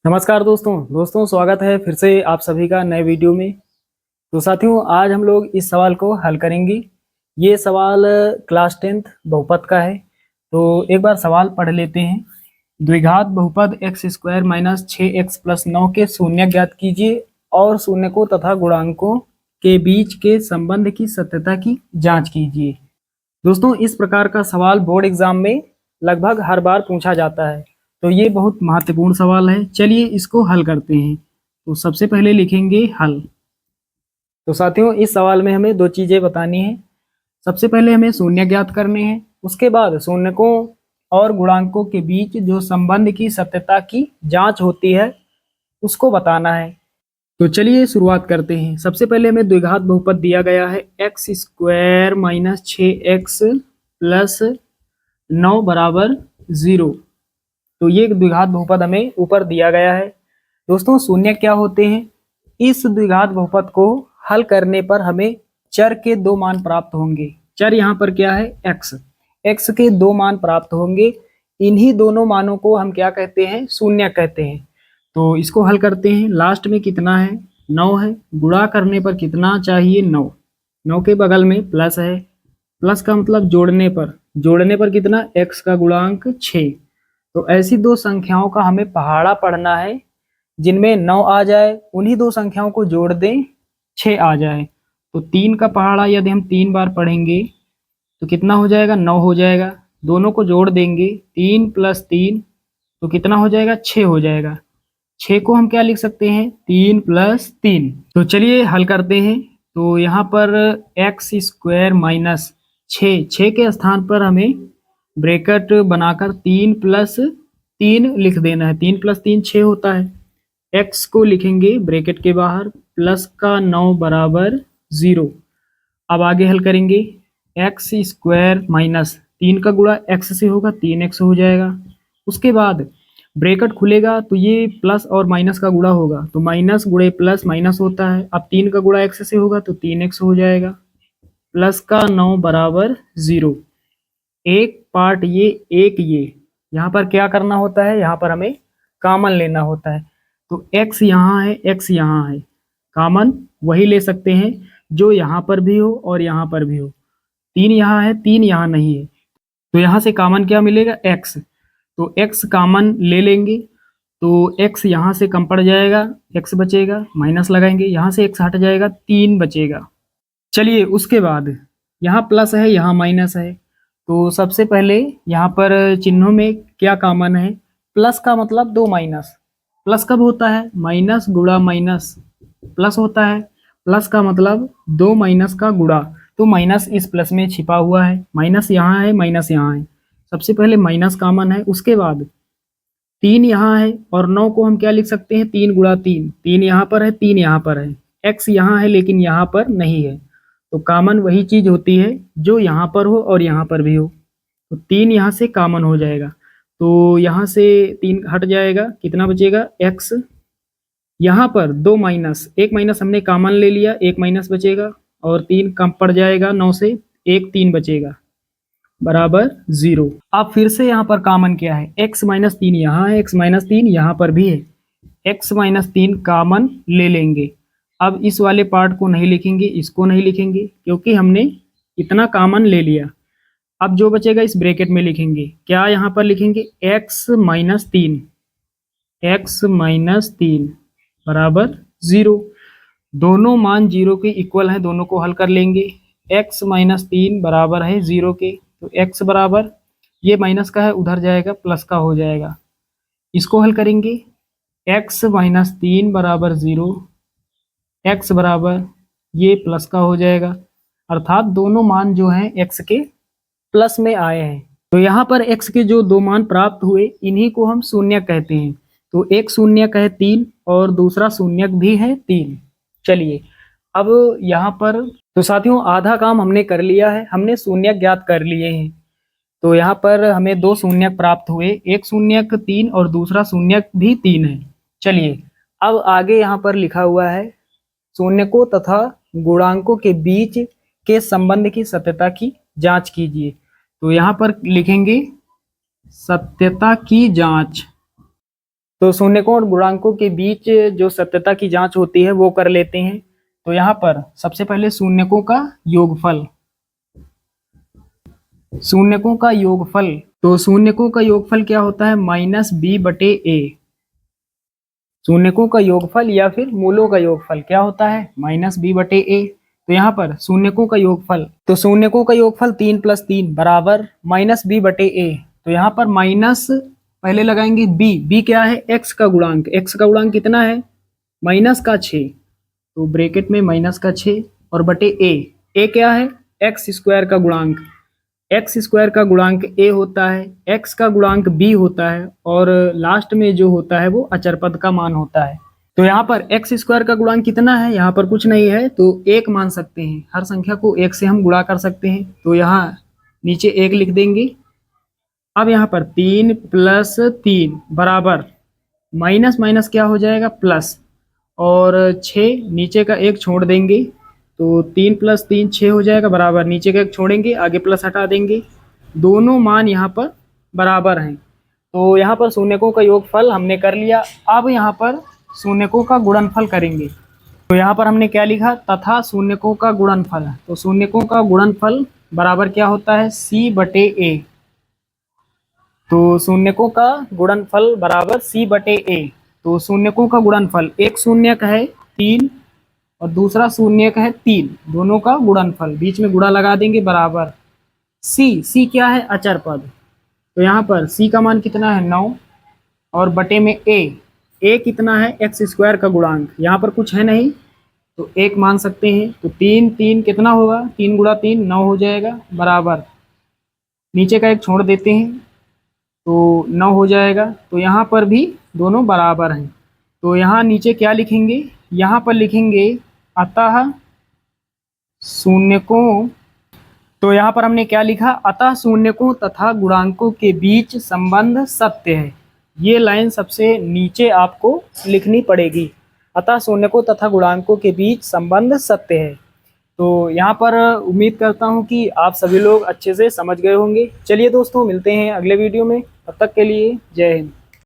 नमस्कार दोस्तों स्वागत है फिर से आप सभी का नए वीडियो में। तो साथियों, आज हम लोग इस सवाल को हल करेंगे। ये सवाल क्लास 10th बहुपद का है। तो एक बार सवाल पढ़ लेते हैं। द्विघात बहुपद x square minus 6x plus 9 के शून्य ज्ञात कीजिए और शून्यकों तथा गुणांकों के बीच के संबंध की सत्यता की जांच कीजिए। दोस्तों, इस प्रकार का सवाल बोर्ड एग्जाम में लगभग हर बार पूछा जाता है, तो ये बहुत महत्वपूर्ण सवाल है। चलिए इसको हल करते हैं। तो सबसे पहले लिखेंगे हल। तो साथियों, इस सवाल में हमें दो चीजें बतानी है। सबसे पहले हमें शून्य ज्ञात करने हैं, उसके बाद शून्यकों और गुणांकों के बीच जो संबंध की सत्यता की जांच होती है उसको बताना है। तो चलिए शुरुआत करते हैं। सबसे पहले हमें द्विघात बहुपद दिया गया है x square minus 6x plus 9 बराबर 0। तो ये द्विघात बहुपद हमें ऊपर दिया गया है। दोस्तों, शून्य क्या होते हैं? इस द्विघात बहुपद को हल करने पर हमें चर के दो मान प्राप्त होंगे। चर यहाँ पर क्या है? x के दो मान प्राप्त होंगे। इन्हीं दोनों मानों को हम क्या कहते हैं? शून्य कहते हैं। तो इसको हल करते हैं। लास्ट में कितना है? 9 है। गुणा करने पर कितना चाहिए? 9। 9 के बगल में प्लस है। प्लस का मतलब जोड़ने पर कितना? x का गुणांक 6। तो ऐसी दो संख्याओं का हमें पहाड़ा पढ़ना है जिनमें 9 आ जाए, उन्हीं दो संख्याओं को जोड़ दें, 6 आ जाए। तो 3 का पहाड़ा यदि हम 3 बार पढ़ेंगे तो कितना हो जाएगा? 9 हो जाएगा। दोनों को जोड़ देंगे, 3 प्लस 3 तो कितना हो जाएगा? 6 हो जाएगा। 6 को हम क्या लिख सकते हैं? 3 प्लस 3। तो चलिए हल करते हैं। तो यहाँ पर एक्स स्क्वायर माइनस 6 के स्थान पर हमें ब्रैकेट बनाकर 3 प्लस 3 लिख देना है। 3 प्लस 3 6 होता है। x को लिखेंगे ब्रैकेट के बाहर, प्लस का 9 बराबर 0। अब आगे हल करेंगे। एक्स स्क्वायर माइनस 3 का गुणा x से होगा, 3x हो जाएगा। उसके बाद ब्रैकेट खुलेगा तो ये प्लस और माइनस का गुणा होगा, तो माइनस गुणे प्लस माइनस होता है। अब 3 का गुणा x से होगा तो 3x हो जाएगा। प्लस का 9 बराबर 0। एक पार्ट ये, एक ये। यहाँ पर क्या करना होता है? यहाँ पर हमें कॉमन लेना होता है। तो x यहाँ है, x यहाँ है। कॉमन वही ले सकते हैं जो यहाँ पर भी हो और यहाँ पर भी हो। 3 यहाँ है, 3 यहाँ नहीं है। तो यहाँ से कॉमन क्या मिलेगा? x। तो x कॉमन ले लेंगे तो x यहाँ से कम पड़ जाएगा, x बचेगा। माइनस लगाएंगे, यहाँ से x हट जाएगा, 3 बचेगा। चलिए उसके बाद यहाँ प्लस है, यहाँ माइनस है। तो सबसे पहले यहाँ पर चिन्हों में क्या कॉमन है? प्लस का मतलब दो माइनस। प्लस कब होता है? माइनस गुणा माइनस प्लस होता है। प्लस का मतलब दो माइनस का गुणा। तो माइनस इस प्लस में छिपा हुआ है। माइनस यहाँ है, माइनस यहाँ है। सबसे पहले माइनस कॉमन है, उसके बाद 3 यहाँ है और 9 को हम क्या लिख सकते हैं? 3 गुणा 3। 3 यहाँ पर है, 3 यहाँ पर है। x यहाँ है लेकिन यहाँ पर नहीं है। तो कॉमन वही चीज होती है जो यहाँ पर हो और यहाँ पर भी हो। तो 3 यहाँ से कॉमन हो जाएगा, तो यहाँ से 3 हट जाएगा। कितना बचेगा? x। यहाँ पर दो माइनस, एक माइनस हमने कॉमन ले लिया, एक माइनस बचेगा और 3 कम पड़ जाएगा 9 से, एक 3 बचेगा बराबर 0। अब फिर से यहाँ पर कॉमन क्या है? x माइनस 3 यहाँ है, x माइनस 3 यहाँ पर भी है। x माइनस 3 कॉमन ले लेंगे। अब इस वाले पार्ट को नहीं लिखेंगे, इसको नहीं लिखेंगे क्योंकि हमने इतना कॉमन ले लिया। अब जो बचेगा इस ब्रैकेट में लिखेंगे। क्या यहाँ पर लिखेंगे? x माइनस 3, x माइनस 3 बराबर 0। दोनों मान 0 के इक्वल हैं, दोनों को हल कर लेंगे। x माइनस 3 बराबर है 0 के, तो x बराबर, ये माइनस का है उधर जाएगा, प्लस का हो जाएगा। इसको हल करेंगे। x माइनस 3 बराबर 0, x बराबर ये प्लस का हो जाएगा, अर्थात दोनों मान जो हैं x के प्लस में आए हैं। तो यहाँ पर x के जो दो मान प्राप्त हुए इन्हीं को हम शून्य कहते हैं। तो एक शून्य है 3 और दूसरा शून्य भी है 3। चलिए अब यहाँ पर तो साथियों आधा काम हमने कर लिया है, हमने शून्य ज्ञात कर लिए हैं। तो यहाँ पर हमें दो शून्य प्राप्त हुए, एक शून्य 3 और दूसरा शून्य भी 3 है। चलिए अब आगे यहाँ पर लिखा हुआ है शून्यकों तथा गुणांकों के बीच के संबंध की सत्यता की जांच कीजिए। तो यहाँ पर लिखेंगे सत्यता की जांच। तो शून्यकों और गुणांकों के बीच जो सत्यता की जांच होती है वो कर लेते हैं। तो यहाँ पर सबसे पहले शून्यकों का योगफल, शून्यकों का योगफल, तो शून्यकों का योगफल क्या होता है, -b/a। शून्यकों का योगफल या फिर मूलों का योगफल क्या होता है, -b/a। तो यहाँ पर शून्यकों का योगफल, तो शून्यकों का योगफल 3 + 3 बराबर -b/a। तो यहाँ पर माइनस पहले लगाएंगे b क्या है, x का गुणांक, x का गुणांक कितना है, -6, तो ब्रैकेट में -6 और बटे a क्या है, x² का गुणांक, x² का गुणांक a होता है, x का गुणांक b होता है और लास्ट में जो होता है वो अचर पद का मान होता है। तो यहाँ पर x² का गुणांक कितना है, यहाँ पर कुछ नहीं है तो 1 मान सकते हैं, हर संख्या को 1 से हम गुणा कर सकते हैं। तो यहाँ नीचे 1 लिख देंगे। अब यहाँ पर 3 + 3 बराबर माइनस माइनस क्या हो जाएगा, प्लस, और 6 नीचे का 1 छोड़ देंगे, तो 3 + 3 6 हो जाएगा बराबर, नीचे का 1 छोड़ेंगे, आगे प्लस हटा देंगे, दोनों मान यहाँ पर बराबर हैं। तो यहाँ पर शून्यकों का योगफल हमने कर लिया। अब यहाँ पर शून्यकों का गुणनफल करेंगे। तो यहाँ पर हमने क्या लिखा, तथा शून्यकों का गुणनफल। तो शून्यकों का गुणनफल बराबर क्या होता है, c/a। तो शून्यकों का गुणनफल बराबर c/a। तो शून्यकों का गुणनफल, एक शून्यक है 3 और दूसरा शून्यक है 3, दोनों का गुणनफल, बीच में गुणा लगा देंगे, बराबर c क्या है, अचर पद। तो यहाँ पर c का मान कितना है, 9, और बटे में a कितना है, x² का गुणांक, यहाँ पर कुछ है नहीं तो 1 मान सकते हैं। तो 3 कितना होगा, 3 × 3 9 हो जाएगा बराबर, नीचे का 1 छोड़ देते हैं तो 9 हो जाएगा। तो यहाँ पर भी दोनों बराबर हैं। तो यहाँ नीचे क्या लिखेंगे, यहाँ पर लिखेंगे अतः शून्यकों, तो यहाँ पर हमने क्या लिखा, अतः शून्यकों तथा गुणांकों के बीच संबंध सत्य है। ये लाइन सबसे नीचे आपको लिखनी पड़ेगी, अतः शून्यकों तथा गुणांकों के बीच संबंध सत्य है। तो यहाँ पर उम्मीद करता हूँ कि आप सभी लोग अच्छे से समझ गए होंगे। चलिए दोस्तों, मिलते हैं अगले वीडियो में, तब तक के लिए जय हिंद।